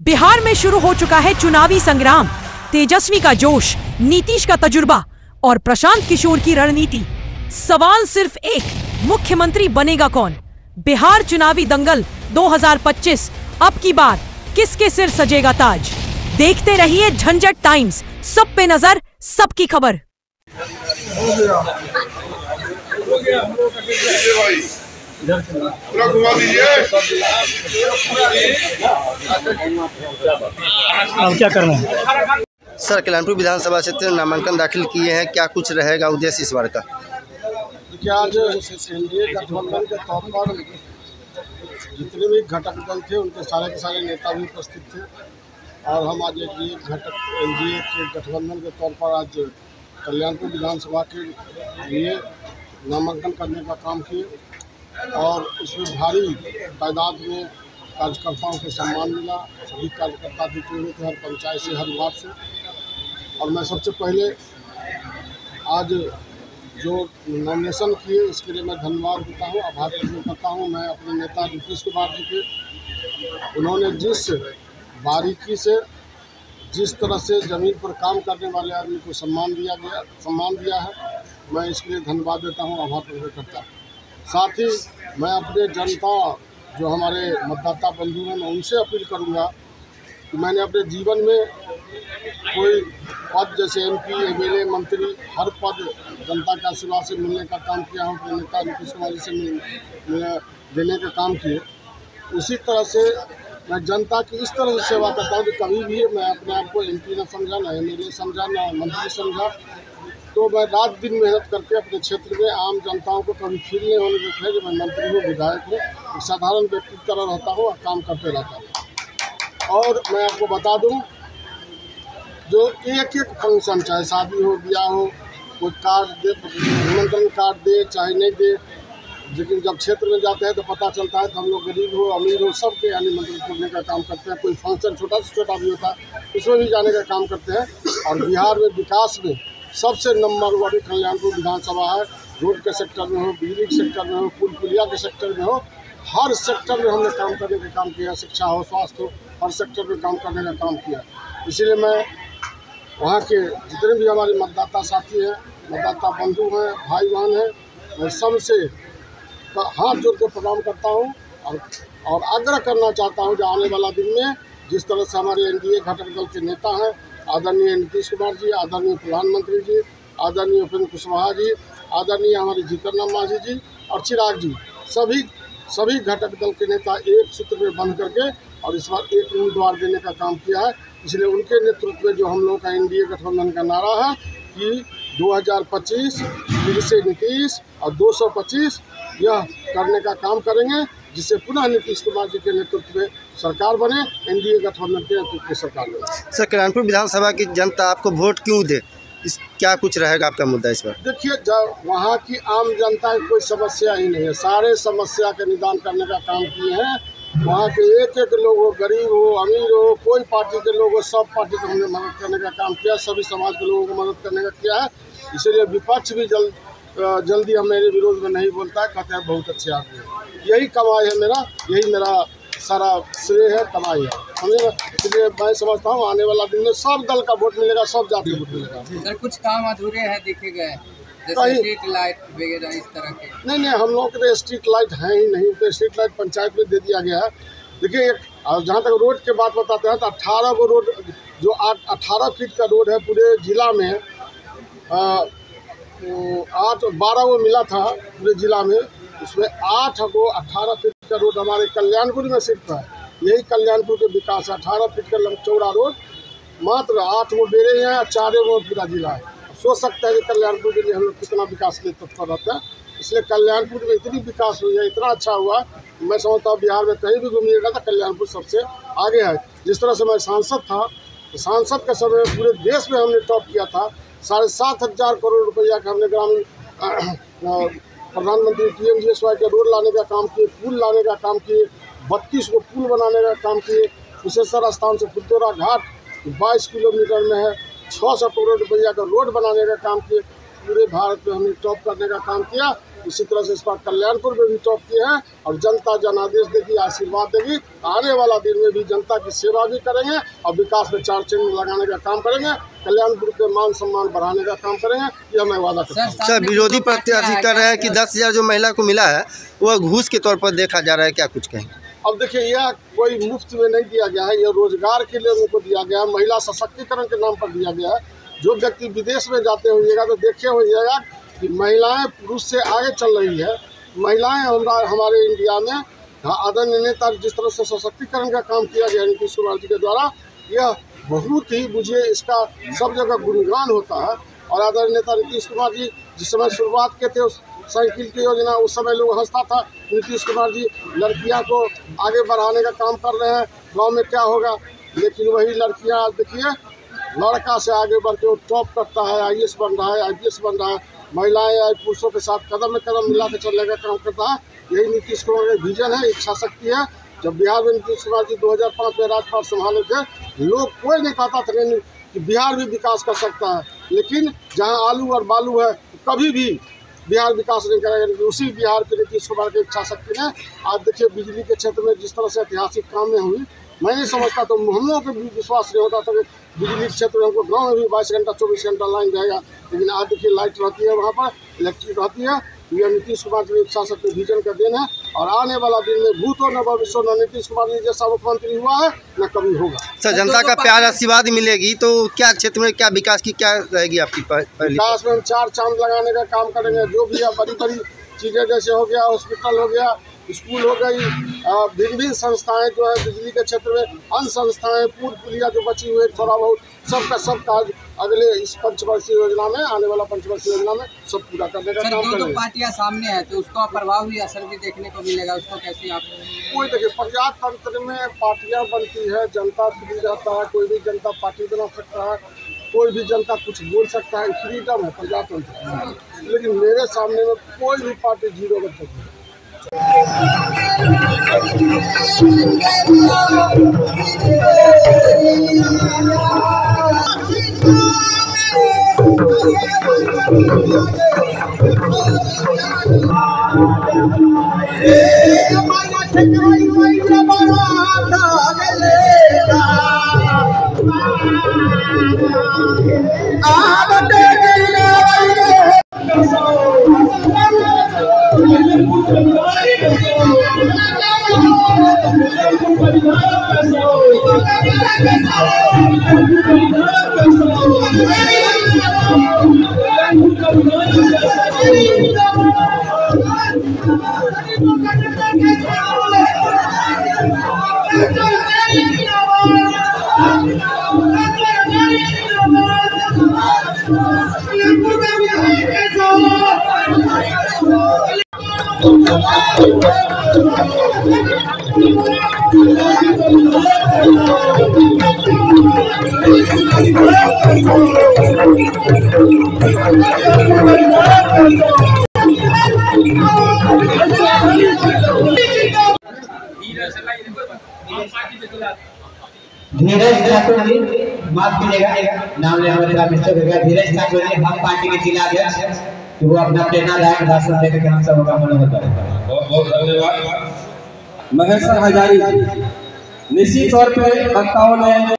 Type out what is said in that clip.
बिहार में शुरू हो चुका है चुनावी संग्राम। तेजस्वी का जोश, नीतीश का तजुर्बा और प्रशांत किशोर की रणनीति। सवाल सिर्फ एक, मुख्यमंत्री बनेगा कौन? बिहार चुनावी दंगल 2025, अब की बार किसके सिर सजेगा ताज? देखते रहिए झंझट टाइम्स, सब पे नजर, सबकी खबर। अब क्या करना है? सर, कल्याणपुर विधानसभा क्षेत्र में नामांकन दाखिल किए हैं, क्या कुछ रहेगा उद्देश्य इस बार का? देखिए, आज एनडीए गठबंधन के तौर पर जितने भी घटक दल थे उनके सारे के सारे नेता भी उपस्थित थे और हम आज एनडीए के गठबंधन के तौर पर आज कल्याणपुर विधानसभा के लिए नामांकन करने का काम किए और उसमें भारी तादाद में कार्यकर्ताओं को सम्मान मिला। सभी कार्यकर्ता जुटे हुए थे, हर पंचायत से, हर वार्ड से। और मैं सबसे पहले आज जो नॉमिनेशन किए इसके लिए मैं धन्यवाद देता हूँ, आभार व्यक्त करता हूँ। मैं अपने नेता नीतीश कुमार जी के, उन्होंने जिस बारीकी से, जिस तरह से ज़मीन पर काम करने वाले आदमी को सम्मान दिया है, मैं इसके लिए धन्यवाद देता हूँ, आभार व्यक्त करता हूँ। साथ ही मैं अपने जनता जो हमारे मतदाता बंधु हैं, मैं उनसे अपील करूंगा कि मैंने अपने जीवन में कोई पद जैसे एमपी, एमएलए, मंत्री, हर पद जनता के आशीर्वाद से मिलने का काम किया हूँ। अपने नेता नीतीश कुमार जी से देने का काम किए। उसी तरह से मैं जनता की इस तरह से सेवा करता हूँ कि कभी भी मैं अपने आप को एमपी न समझा, ना एमएलए समझा, ना मंत्री समझा। तो मैं रात दिन मेहनत करके अपने क्षेत्र में आम जनताओं को कभी फील नहीं होने देता है कि मैं मंत्री हूँ, विधायक हूँ। एक साधारण व्यक्ति की तरह रहता हूँ और काम करते रहता हूँ। और मैं आपको बता दूँ, जो एक फंक्शन, चाहे शादी हो, ब्याह हो, कोई कार्ड दे, निमंत्रण कार्ड दे चाहे नहीं दे, लेकिन जब क्षेत्र में जाते हैं तो पता चलता है कि हम लोग गरीब हो, अमीर हो, सबके यहाँ निमंत्रण करने का काम करते हैं। कोई फंक्शन छोटा से छोटा भी होता है उसमें भी जाने का काम करते हैं। और बिहार में विकास में सबसे नंबर 1 कल्याणपुर विधानसभा है। रोड के सेक्टर में हो, बिजली के सेक्टर में हो, पुल पुलिया के सेक्टर में हो, हर सेक्टर में हमने काम करने का काम किया। शिक्षा हो, स्वास्थ्य हो, हर सेक्टर में काम करने का काम किया। इसीलिए मैं वहाँ के जितने भी हमारे मतदाता साथी हैं, मतदाता बंधु हैं, भाई बहन हैं, मैं सबसे हाथ जोड़ के प्रणाम करता हूँ और आग्रह करना चाहता हूँ कि आने वाला दिन में जिस तरह से हमारे एनडीए घटक दल के नेता हैं, आदरणीय नीतीश कुमार जी, आदरणीय प्रधानमंत्री जी, आदरणीय उपेंद्र कुशवाहा जी, आदरणीय हमारे जीतन राम मांझी जी और चिराग जी, सभी घटक दल के नेता एक सूत्र में बंध करके और इस बार एक उम्मीदवार देने का काम किया है। इसलिए उनके नेतृत्व में जो हम लोग का एनडीए गठबंधन का नारा है कि 2025 फिर से नीतीश और 225 यह करने का काम करेंगे, जिससे पुनः नीतीश कुमार जी के नेतृत्व में सरकार बने, एनडीए गठबंधन के नेतृत्व में सरकार बने। सर, कल्याणपुर विधानसभा की जनता आपको वोट क्यों दे? क्या कुछ रहेगा आपका मुद्दा इस बार? देखिए, जब वहाँ की आम जनता की कोई समस्या ही नहीं है, सारे समस्या के निदान करने का काम किए हैं। वहाँ के एक लोग हो, गरीब हो, अमीर हो, कोई पार्टी के लोग हो, सब पार्टी को हमने मदद करने का काम किया, सभी समाज के लोगों को मदद करने का किया है। इसीलिए विपक्ष भी जल्दी हम मेरे विरोध में नहीं बोलता है, कहते हैं बहुत अच्छे आदमी हैं। यही कमाई है मेरा, यही मेरा सारा श्रेय है, कमाई है हमें। इसलिए मैं समझता हूँ आने वाला दिन में सब दल का वोट मिलेगा, सब जाति का वोट मिलेगा। सर, कुछ काम अधूरे हैं देखे गए, जैसे स्ट्रीट लाइट वगैरह इस तरह के? नहीं, हम लोग के तो स्ट्रीट लाइट है ही नहीं, तो स्ट्रीट लाइट पंचायत में दे दिया गया है। देखिए, जहाँ तक रोड की बात बताते हैं तो 18 गो रोड, जो 18 फीट का रोड है पूरे जिला में, 12 गो मिला था पूरे जिला में, उसमें 8 गो 18 फीट का रोड हमारे कल्याणपुर में सिर्फ है। यही कल्याणपुर के विकास है, 18 फीट का चौड़ा रोड मात्र 8 गो बेरे हैं और 4 गो पूरा जिला है। सोच सकते हैं कि कल्याणपुर के लिए हम लोग कितना विकास के लिए तत्पर रहते हैं। इसलिए कल्याणपुर में इतनी विकास हुई है, इतना अच्छा हुआ, मैं समझता हूँ बिहार में कहीं भी घूमिएगा तो कल्याणपुर सबसे आगे है। जिस तरह से मैं सांसद था, तो सांसद के समय पूरे देश में हमने टॉप किया था। 7,500 करोड़ रुपया का हमने ग्रामीण प्रधानमंत्री PMGSY के रोड लाने का काम किए, पुल लाने का काम किए, 32 को पुल बनाने का काम किए। कुशेश्वर स्थान से फुलतोरा घाट 22 किलोमीटर में है, 600 करोड़ रुपया का रोड बनाने का काम किए। पूरे भारत में हमने टॉप करने का काम किया। इसी तरह से इस बार कल्याणपुर में भी टॉप किए हैं और जनता जनादेश देगी, आशीर्वाद देगी। आने वाला दिन में भी जनता की सेवा भी करेंगे और विकास में चार चिन्ह लगाने का काम करेंगे, कल्याणपुर के मान सम्मान बढ़ाने का काम करेंगे, यह मैं वादा करता हूँ। सर, विरोधी प्रत्याशी कर रहे हैं कि 10,000 जो महिला को मिला है वह घूस के तौर पर देखा जा रहा है, क्या कुछ कहें? अब देखिए, यह कोई मुफ्त में नहीं दिया गया है, यह रोजगार के लिए उनको दिया गया है, महिला सशक्तिकरण के नाम पर दिया गया है। जो व्यक्ति विदेश में जाते होइएगा तो देखे होइएगा कि महिलाएं पुरुष से आगे चल रही है। महिलाएं हमारे इंडिया में आदरणीय नेता जिस तरह से सशक्तिकरण का काम किया गया नीतीश कुमार जी के द्वारा, यह बहुत ही मुझे इसका सब जगह गुणगान होता है। और आदरणीय नेता नीतीश कुमार जी जिस समय शुरुआत के थे उस साइकिल की योजना, उस समय लोग हंसता था नीतीश कुमार जी लड़कियां को आगे बढ़ाने का काम कर रहे हैं, गांव में क्या होगा। लेकिन वही लड़कियां आज देखिए लड़का से आगे बढ़ के वो टॉप करता है, IAS बन रहा है, IPS बन रहा है। महिलाएं आज पुरुषों के साथ कदम में कदम मिला के चलने का काम करता है। यही नीतीश कुमार का विजन है, इच्छा शक्ति है। जब बिहार में नीतीश कुमार जी 2005 में राजपाट संभाले थे, लोग कोई नहीं कहता था कि बिहार भी विकास कर सकता है, लेकिन जहाँ आलू और बालू है कभी भी बिहार विकास नहीं करेगा। उसी बिहार के नीतीश कुमार की इच्छा शक्ति ने आज देखिए बिजली के क्षेत्र में जिस तरह से ऐतिहासिक काम में हुई, मैं नहीं समझता तो हम लोगों को भी विश्वास नहीं होता था कि बिजली के क्षेत्र में हमको गाँव में भी 22 घंटा 24 घंटा लाइन रहेगा। लेकिन आज देखिए लाइट रहती है, वहाँ पर इलेक्ट्रिक रहती है। यह नीतीश कुमार की इच्छा शक्ति विजन का देन है। और आने वाला दिन में भूत हो न भविष्य न नीतीश कुमार जी जैसा मुख्यमंत्री हुआ है न कभी होगा। सर, जनता का प्यार आशीर्वाद मिलेगी तो क्या क्षेत्र में क्या विकास की क्या रहेगी आपकी पहली? विकास में हम 4 चांद लगाने का काम करेंगे। जो भी है बड़ी बड़ी चीज़ें जैसे हो गया हॉस्पिटल हो गया, स्कूल हो गई, भिन्न संस्थाएं जो है बिजली के क्षेत्र में, अन्य संस्थाएं पुल पुलिया जो बची हुई थोड़ा बहुत सबका सब काज अगले इस पंचवर्षीय योजना में, आने वाला पंचवर्षीय योजना में सब पूरा करने का काम करेंगे। दो पार्टियां सामने है तो उसका प्रभाव भी असर भी देखने को मिलेगा, उसको कैसे आप? कोई देखिए प्रजातंत्र में पार्टियां बनती है, जनता फ्री रहता है, कोई भी जनता पार्टी बना सकता है, कोई भी जनता कुछ बोल सकता है, फ्रीडम है प्रजातंत्र। लेकिन मेरे सामने में कोई भी पार्टी जीरो कर सकती है। धीरज ठाकुर जी, माफ कीजिएगा, नाम ले हमारे मिस्टर हो गया। धीरज ठाकुर जी हम पार्टी के जिला अध्यक्ष, तो वो अपना प्रेरणादायक भाषण देकर हम सब का मनोबल करें। बहुत बहुत धन्यवाद। महेश हजारी निश्चित तौर पे वक्ताओं ने